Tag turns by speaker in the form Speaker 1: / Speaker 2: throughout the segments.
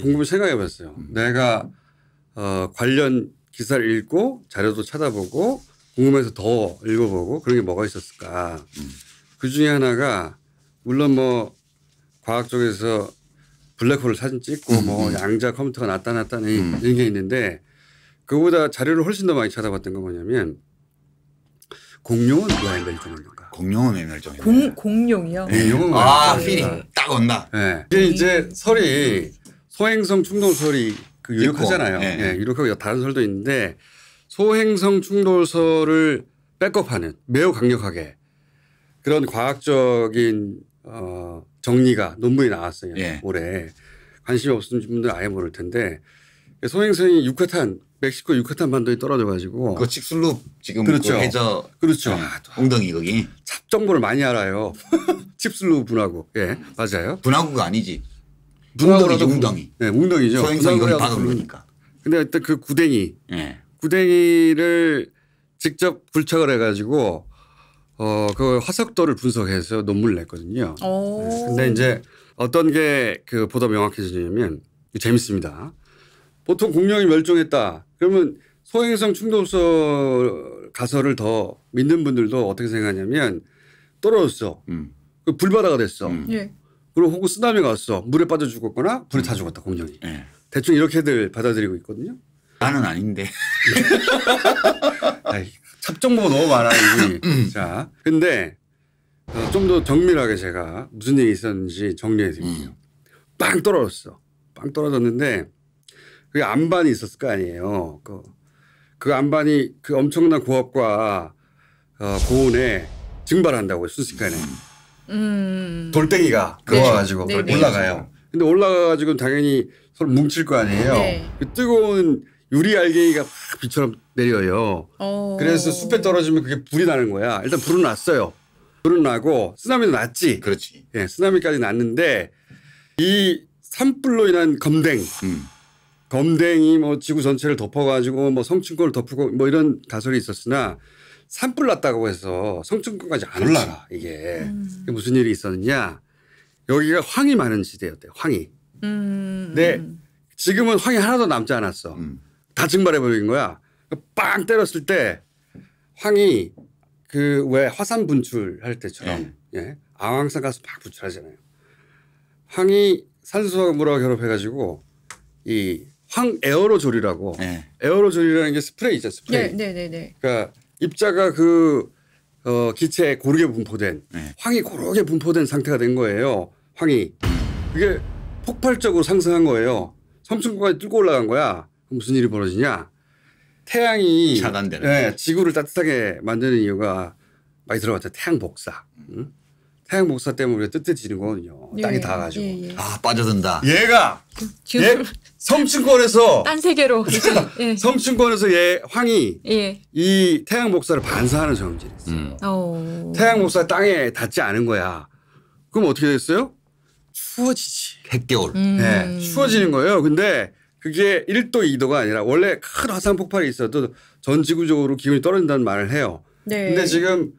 Speaker 1: 곰곰이 생각해봤어요. 내가 관련 기사를 읽고 자료도 찾아보고 궁금해서 더 읽어보고 그런 게 뭐가 있었을까. 그 중에 하나가 물론 뭐 과학 쪽에서 블랙홀 사진 찍고 뭐 양자 컴퓨터가 나타났다는 이런 게 있는데 그거보다 자료를 훨씬 더 많이 찾아봤던 건 뭐냐면 공룡은 왜 멸종했는가.
Speaker 2: 공룡은 왜 멸종했는가.
Speaker 3: 공룡이요?
Speaker 1: 공룡은
Speaker 2: 필이 딱 온다.
Speaker 1: 네. 이게 이제 설이 소행성 충돌설이 그 유력하잖아요.
Speaker 2: 네.
Speaker 1: 네. 유력하고 다른 설도 있는데 소행성 충돌설을 백업하는 매우 강력하게 그런 과학적인 정리가 논문이 나왔어요.
Speaker 2: 예.
Speaker 1: 올해. 관심이 없으신 분들은 아예 모를 텐데 소행성이 유카탄 멕시코 유카탄 반도에 떨어져 가지고
Speaker 2: 그 칙슬룹 지금
Speaker 1: 그렇죠.
Speaker 2: 그 해저
Speaker 1: 그렇죠.
Speaker 2: 엉덩이 거기.
Speaker 1: 삽 정보를 많이 알아요. 칩슬루 분화구. 예, 맞아요.
Speaker 2: 분화구가 아니지.
Speaker 1: 분화구라도
Speaker 2: 웅덩이.
Speaker 1: 네, 웅덩이죠.
Speaker 2: 소행성이 거기 박은 거니까.
Speaker 1: 근데 일단 그 구댕이.
Speaker 2: 예.
Speaker 1: 구댕이를 직접 굴착을 해가지고 그 화석도를 분석해서 논문을 냈거든요. 근데 이제 어떤 게 그 보다 명확해지냐면 재밌습니다. 보통 공룡이 멸종했다. 그러면 소행성 충돌설 가설을 더 믿는 분들도 어떻게 생각하냐면 떨어졌어. 그 불바다가 됐어.
Speaker 3: 예.
Speaker 1: 그리고 혹은 쓰나미가 왔어. 물에 빠져 죽었거나 불에 타 죽었다 공룡이.
Speaker 2: 예.
Speaker 1: 대충 이렇게들 받아들이고 있거든요.
Speaker 2: 나는 아닌데.
Speaker 1: 찹정보가 너무 많아. 자, 근데 좀 더 정밀하게 제가 무슨 일이 있었는지 정리해 드릴게요. 빵 떨어졌어. 빵 떨어졌는데 그게 안반이 있었을 거 아니에요. 그 안반이 그 엄청난 고압과 고온에 증발한다고요. 순식간에. 돌덩이가 그어가지고 올라가요. 근데 올라가가지고 당연히 서로 뭉칠 거 아니에요.
Speaker 3: 네.
Speaker 1: 그 뜨거운 유리 알갱이가 막 비처럼 내려요. 그래서 숲에 떨어지면 그게 불이 나는 거야. 일단 불은 났어요. 불은 나고 쓰나미도 났지.
Speaker 2: 그렇지.
Speaker 1: 예, 쓰나미까지 났는데 이 산불로 인한 검댕이 뭐 지구 전체를 덮어가지고 뭐 성층권을 덮고 뭐 이런 가설이 있었으나 산불 났다고 해서 성층권까지 안 올라가 이게. 무슨 일이 있었느냐. 여기가 황이 많은 지대였대요. 황이. 근데 지금은 황이 하나도 남지 않았어. 다 증발해버린 거야. 빵 때렸을 때 황이 그 왜 화산 분출할 때처럼 예. 아황산 가스 막 분출하잖아요. 황이 산소와 물하고 결합해가지고 이 황 에어로졸이라고 에어로졸이라는 게 스프레이 있죠. 스프레이.
Speaker 3: 네네네.
Speaker 1: 그러니까 입자가 그 기체에 고르게 분포된 황이 고르게 분포된 상태가 된 거예요. 황이. 그게 폭발적으로 상승한 거예요. 성층권까지 뚫고 올라간 거야. 무슨 일이 벌어지냐. 태양이
Speaker 2: 차단되는
Speaker 1: 지구를 따뜻하게 만드는 이유가 많이 들어봤죠. 태양 복사. 태양 복사 때문에 우리가 뜨뜻해지는 거거든요. 땅이 닿아가지고.
Speaker 2: 아 빠져든다.
Speaker 1: 얘가 성층권에서
Speaker 3: 딴 세계로
Speaker 1: 성층권에서 황이 이 태양 복사를 반사하는 성질이 있어요. 태양 복사 땅에 닿지 않은 거야. 그럼 어떻게 됐어요? 추워지지.
Speaker 2: 핵겨울.
Speaker 1: 네, 추워지는 거예요. 근데 그게 1도 2도가 아니라 원래 큰 화산 폭발이 있어도 전 지구적으로 기온이 떨어진다는 말을 해요. 근데 지금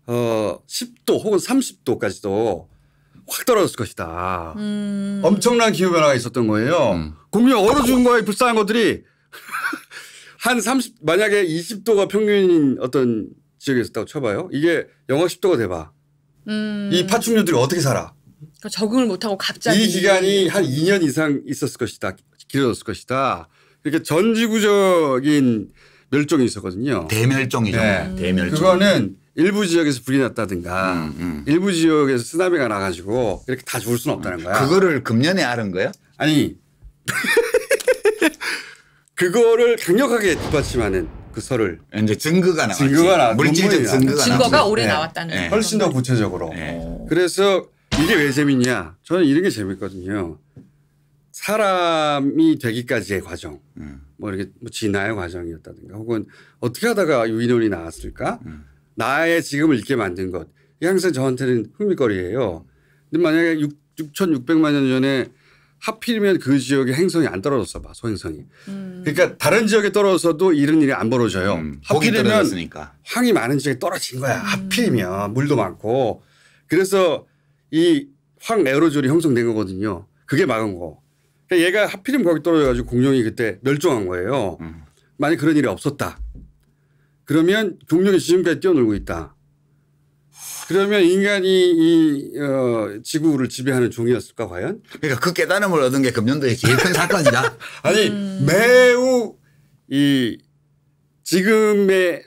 Speaker 1: 10도 혹은 30도까지도 확 떨어졌을 것이다. 엄청난 기후변화가 있었던 거예요. 공룡 얼어 죽은 거에 불쌍한 것들이 한 30, 만약에 20도가 평균인 어떤 지역에 있었다고 쳐봐요. 이게 영하 10도가 돼봐. 이 파충류들이 어떻게 살아?
Speaker 3: 그러니까 적응을 못하고 갑자기.
Speaker 1: 이 기간이 한 2년 이상 있었을 것이다. 길어졌을 것이다. 그러니까 전지구적인 멸종이 있었거든요.
Speaker 2: 대멸종이죠.
Speaker 1: 네.
Speaker 2: 대멸종.
Speaker 1: 그거는 일부 지역에서 불이 났다든가 일부 지역에서 쓰나미가 나가지고 이렇게 다 죽을 수는 없다는 거야.
Speaker 2: 그거를 금년에 알은 거야?
Speaker 1: 아니. 그거를 강력하게 뒷받침하는 그 설을.
Speaker 2: 이제 증거가 나왔지.
Speaker 1: 물질적
Speaker 3: 증거가 올해 나왔다는.
Speaker 1: 훨씬 더 구체적으로. 그래서 이게 왜 재밌냐. 저는 이런 게 재밌거든요. 사람이 되기까지의 과정. 뭐 이렇게 뭐 진화의 과정이었다든가 혹은 어떻게 하다가 유인원이 나왔을까. 나의 지금을 있게 만든 것. 이게 항상 저한테는 흥미거리예요. 근데 만약에 6,600만 년 전에 하필이면 그 지역에 행성이 안 떨어졌어 봐. 소행성이. 그러니까 다른 지역에 떨어져도 이런 일이 안 벌어져요. 하필이면 황이 많은 지역에 떨어진 거야. 하필이면 물도 많고. 그래서 이 황 에어로졸이 형성된 거거든요. 그게 막은 거. 그러니까 얘가 하필이면 거기 떨어져가지고 공룡이 그때 멸종한 거예요. 만약 그런 일이 없었다. 그러면 공룡이 지금까지 뛰어놀고 있다. 그러면 인간이 이 지구를 지배하는 종이었을까 과연?
Speaker 2: 그러니까 그 깨달음을 얻은 게 금년도의 제일 큰 사건이다.
Speaker 1: 아니 매우 이 지금의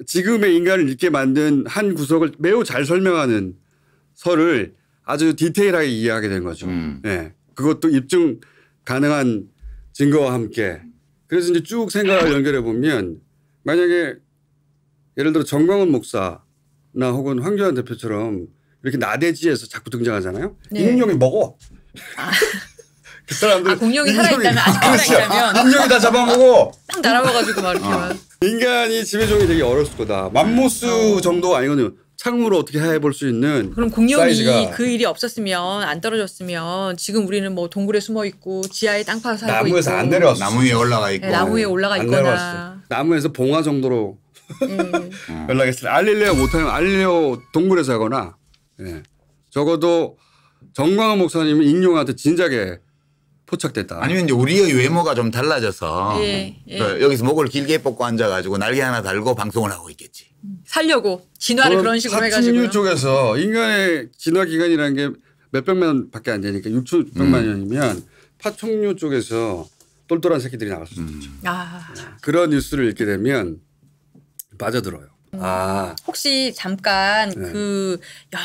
Speaker 1: 인간을 있게 만든 한 구석을 매우 잘 설명하는 설을 아주 디테일하게 이해하게 된 거죠. 네. 그것도 입증 가능한 증거와 함께. 그래서 이제 쭉 생각을 연결해 보면 만약에 예를 들어 정광훈 목사나 혹은 황교안 대표처럼 이렇게 나대지에서 자꾸 등장하잖아요.
Speaker 3: 네.
Speaker 1: 이 공룡이 먹어. 그 사람들
Speaker 3: 공룡이 살아있다면 아직 살아있다면
Speaker 1: 공룡이 다 잡아먹어.
Speaker 3: 딱 날아와가지고 막 이렇게 막.
Speaker 1: 인간이 지배종이 되게 어려울 거다. 맘모스 정도가 아니거든요. 창으로 어떻게 해볼 수 있는
Speaker 3: 그럼 공룡이
Speaker 1: 사이즈가.
Speaker 3: 그 일이 없었으면 안 떨어졌으면 지금 우리는 뭐 동굴에 숨어 있고 지하에 땅 파서 살고
Speaker 1: 나무에서
Speaker 3: 있고
Speaker 1: 안 내려왔어.
Speaker 2: 나무 위에 올라가 있고.
Speaker 3: 네, 나무 위에 올라가
Speaker 1: 안
Speaker 3: 있거나
Speaker 1: 내려왔어. 나무에서 봉화 정도로 연락했을 때 알릴레오 못하면 알릴레오 동굴에서 하거나 적어도 정광훈 목사님은 인룡한테 진작에 포착됐다.
Speaker 2: 아니면 이제 우리의 외모가 좀 달라져서 그 여기서 목을 길게 뻗고 앉아가지고 날개 하나 달고 방송을 하고 있겠지.
Speaker 3: 살려고 진화를 그런 식으로 해가지고
Speaker 1: 파충류 쪽에서 인간의 진화 기간이라는 게 몇백만밖에 안 되니까 6천만 년이면 파충류 쪽에서 똘똘한 새끼들이 나갈 수도 있죠. 그런 뉴스를 읽게 되면 빠져들어요.
Speaker 3: 혹시 잠깐
Speaker 1: 네.
Speaker 3: 그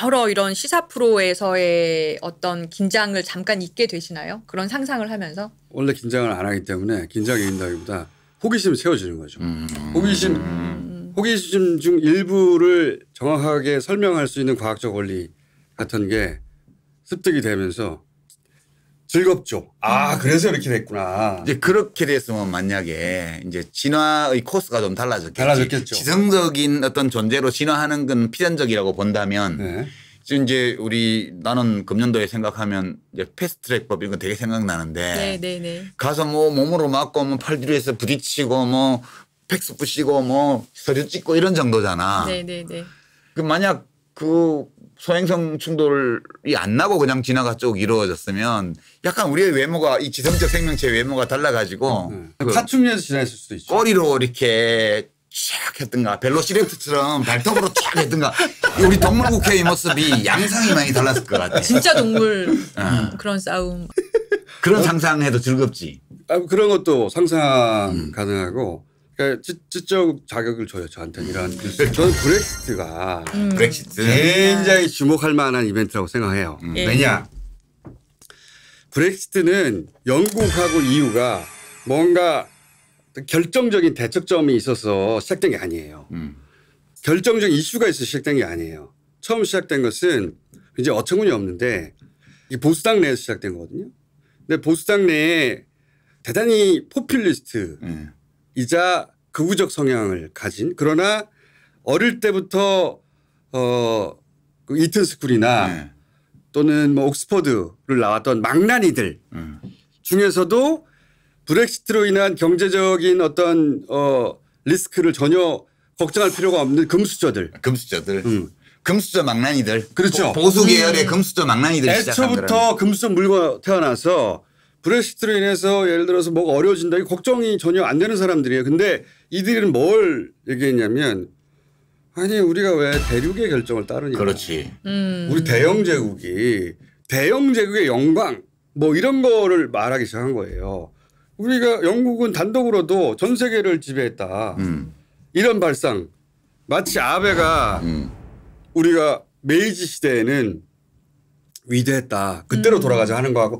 Speaker 3: 여러 이런 시사 프로에서의 어떤 긴장을 잠깐 잊게 되시나요? 그런 상상을 하면서?
Speaker 1: 원래 긴장을 안 하기 때문에 긴장이 있다기보다 호기심을 채워주는 거죠. 호기심 중 일부를 정확하게 설명할 수 있는 과학적 원리 같은 게 습득이 되면서 즐겁죠. 그래서 이렇게 됐구나.
Speaker 2: 이제 그렇게 됐으면 만약에 이제 진화의 코스가 좀
Speaker 1: 달라졌겠죠.
Speaker 2: 지성적인 어떤 존재로 진화하는 건 필연적이라고 본다면 지금 이제 나는 금년도에 생각하면 이제 패스트트랙법 이런 거 되게 생각나는데 가서 뭐 몸으로 맞고 뭐 팔 뒤에서 부딪히고 뭐 팩스 부시고 뭐 서류 찍고 이런 정도잖아. 그 만약 그 소행성 충돌이 안 나고 그냥 진화가 쭉 이루어졌으면 약간 우리의 외모가 이 지성적 생명체의 외모가 달라가지고
Speaker 1: 파충류에서 진화했을 수도 있죠.
Speaker 2: 꼬리로 이렇게 쫙 했던가 벨로시랩트처럼 발톱으로 쫙 했던가 우리 동물국회의 모습이 양상이 많이 달랐을 것 같아.
Speaker 3: 진짜 동물 그런 싸움.
Speaker 2: 그런 상상해도 즐겁지.
Speaker 1: 그런 것도 상상 가능하고 그러니까 지적 자격을 줘요. 저한테는 이런 뉴스. 저는 브렉시트가
Speaker 2: 브렉시트
Speaker 1: 굉장히 주목할 만한 이벤트라고 생각해요. 왜냐. 브렉시트는 영국하고 EU가 뭔가 결정적인 대척점이 있어서 시작된 게 아니에요. 결정적인 이슈가 있어서 시작된 게 아니에요. 처음 시작된 것은 이제 어처구니 없는데 이 보수당 내에서 시작된 거거든요. 근데 보수당 내에 대단히 포퓰리스트 이자 극우적 성향을 가진 그러나 어릴 때부터 그 이튼 스쿨이나 또는 뭐 옥스퍼드를 나왔던 망나니들 중에서도 브렉시트로 인한 경제적인 어떤 리스크를 전혀 걱정할 필요가 없는 금수저들.
Speaker 2: 금수저 망나니들.
Speaker 1: 그렇죠.
Speaker 2: 보수 계열의 금수저 망나니들 시작한 거라는.
Speaker 1: 애초부터 금수저 물고 태어나서 브렉시트로 인해서 예를 들어서 뭐가 어려워진다. 이 걱정이 전혀 안 되는 사람들이에요. 근데 이들은 뭘 얘기했냐면 아니 우리가 왜 대륙의 결정을 따르냐.
Speaker 2: 그렇지.
Speaker 1: 우리 대영 제국의 영광 뭐 이런 거를 말하기 시작한 거예요. 우리가 영국은 단독으로도 전 세계를 지배했다. 이런 발상. 마치 아베가 우리가 메이지 시대에는 위대했다. 그때로 돌아가자 하는 거하고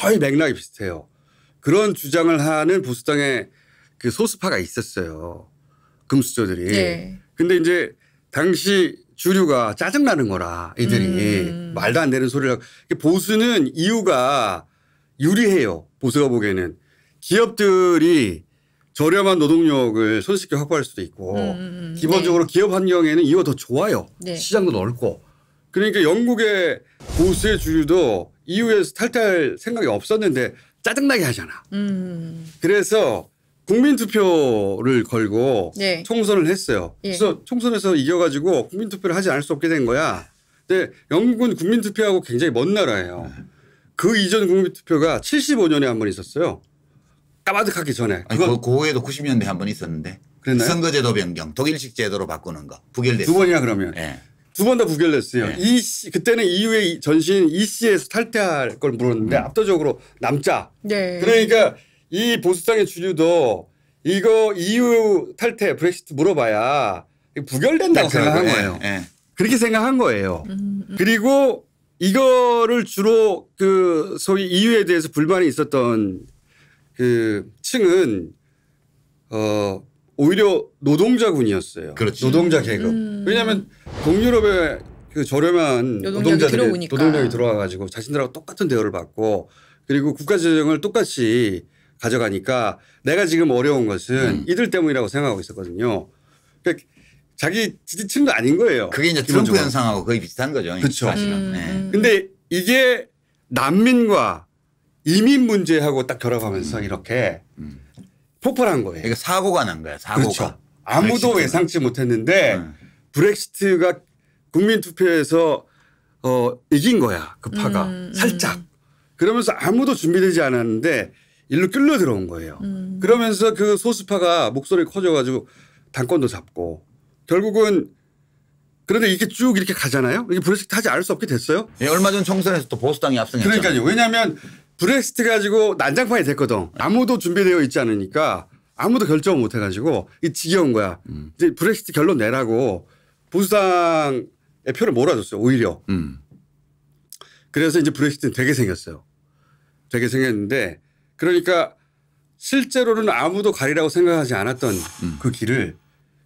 Speaker 1: 거의 맥락이 비슷해요. 그런 주장을 하는 보수당의 그 소수파가 있었어요. 금수저들이. 근데 이제 당시 주류가 짜증나는 거라 이들이 말도 안 되는 소리를 하고. 보수는 이유가 유리해요. 보수가 보기에는. 기업들이 저렴한 노동력을 손쉽게 확보할 수도 있고 기본적으로 기업 환경에는 이유가 더 좋아요. 시장도 넓고. 그러니까 영국의 보수의 주류도 EU에서 탈퇴할 생각이 없었는데 짜증나게 하잖아. 그래서 국민투표를 걸고 총선을 했어요. 그래서 총선에서 이겨가지고 국민투표를 하지 않을 수 없게 된 거야. 근데 영국은 국민투표하고 굉장히 먼 나라예요. 그 이전 국민투표가 75년에 한 번 있었어요. 까마득하기 전에.
Speaker 2: 아니, 그 해에도 90년대 한 번 있었는데. 그랬나요? 선거제도 변경, 독일식 제도로 바꾸는 거 부결됐어요.
Speaker 1: 두 번이나 그러면.
Speaker 2: 네.
Speaker 1: 두 번 다 부결됐어요.
Speaker 2: 네.
Speaker 1: 그때는 EU의 전신 EC에서 탈퇴할 걸 물었는데 압도적으로 남자.
Speaker 3: 네.
Speaker 1: 그러니까 이 보수당의 주류도 이거 EU 탈퇴 브렉시트 물어봐야 부결된다고 생각한 거예요.
Speaker 2: 네.
Speaker 1: 그렇게 생각한 거예요. 그리고 이거를 주로 그 소위 EU에 대해서 불만이 있었던 그 층은 오히려 노동자군이었어요.
Speaker 2: 그렇지.
Speaker 1: 노동자 계급. 왜냐하면 동유럽의 그 저렴한 노동자들이 노동력이 들어와 가지고 자신들하고 똑같은 대우를 받고 그리고 국가 재정을 똑같이 가져가니까 내가 지금 어려운 것은 이들 때문이라고 생각하고 있었거든요. 그러니까 자기 지지층도 아닌 거예요.
Speaker 2: 그게 이제 트럼프 현상하고 거의 비슷한 거죠.
Speaker 1: 그렇죠.
Speaker 2: 사실은.
Speaker 1: 근데 이게 난민과 이민 문제하고 딱 결합하면서 이렇게 폭발한 거예요.
Speaker 2: 그러니까 사고가 난 거야. 사고가.
Speaker 1: 그렇죠. 아무도 예상치 못했는데 브렉시트가 국민투표에서 이긴 거야. 그 파가. 살짝. 그러면서 아무도 준비되지 않았는데 일로 끌려 들어온 거예요. 그러면서 그 소수파가 목소리가 커져가지고 당권도 잡고 결국은 그런데 이렇게 쭉 이렇게 가잖아요. 이게 브렉시트 하지 않을 수 없게 됐어요.
Speaker 2: 예, 얼마 전 총선에서 또 보수당이 압승했잖아요.
Speaker 1: 그러니까요. 왜냐하면 브렉시트 가지고 난장판이 됐거든. 아무도 준비되어 있지 않으니까 아무도 결정을 못 해가지고 이 지겨운 거야. 이제 브렉시트 결론 내라고 보수당의 표를 몰아줬어요. 오히려. 그래서 이제 브렉시트는 되게 생겼어요. 되게 생겼는데 그러니까 실제로는 아무도 가리라고 생각하지 않았던 그 길을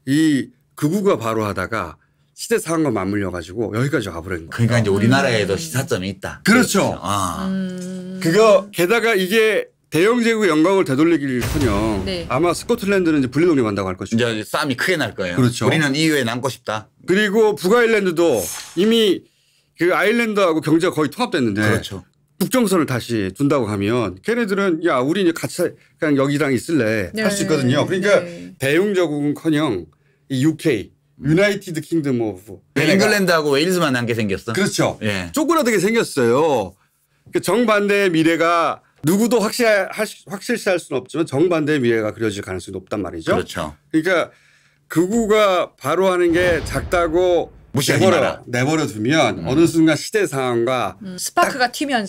Speaker 1: 이 극우가 바로 하다가 시대 상황과 맞물려 가지고 여기까지 와버린 거예요.
Speaker 2: 그러니까 이제 우리나라에도 시사점이 있다.
Speaker 1: 그렇죠. 그거 게다가 이게 대영 제국의 영광을 되돌리기를커녕 네. 아마 스코틀랜드는 이제 분리 독립한다고 할 것이고
Speaker 2: 이제 싸움이 크게 날 거예요.
Speaker 1: 그렇죠.
Speaker 2: 우리는 EU에 남고 싶다.
Speaker 1: 그리고 북아일랜드도 이미 그 아일랜드하고 경제가 거의 통합됐는데
Speaker 2: 그렇죠.
Speaker 1: 국정선을 다시 둔다고 하면 걔네들은 야 우리 이제 같이 그냥 여기랑 있을래 네. 할 수 있거든요. 그러니까 네. 대영 제국은커녕 이 UK 유나이티드 킹덤 오브
Speaker 2: 잉글랜드하고 웨일즈만 남게 생겼어.
Speaker 1: 그렇죠.
Speaker 2: 예.
Speaker 1: 쪼그라들게 생겼어요. 그 정반대의 미래가 누구도 확실시할 수는 없지만 정반대의 미래가 그려질 가능성이 높단 말이죠.
Speaker 2: 그렇죠.
Speaker 1: 그러니까 극우가 바로 하는 게 작다고 내버려 두면 어느 순간 시대 상황과
Speaker 3: 스파크가 튀면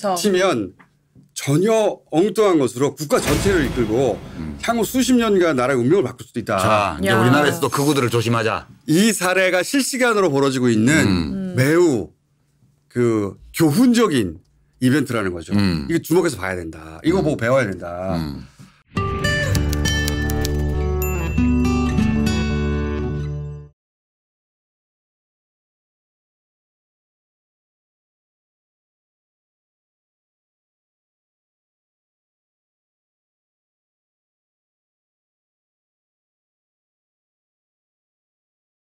Speaker 1: 전혀 엉뚱한 것으로 국가 전체를 이끌고 향후 수십 년간 나라의 운명을 바꿀 수도 있다.
Speaker 2: 자, 이제 우리나라에서도 극우들을 조심하자.
Speaker 1: 이 사례가 실시간으로 벌어지고 있는 매우 교훈적인 이벤트라는 거죠. 이거 주목해서 봐야 된다. 이거 보고 배워야 된다.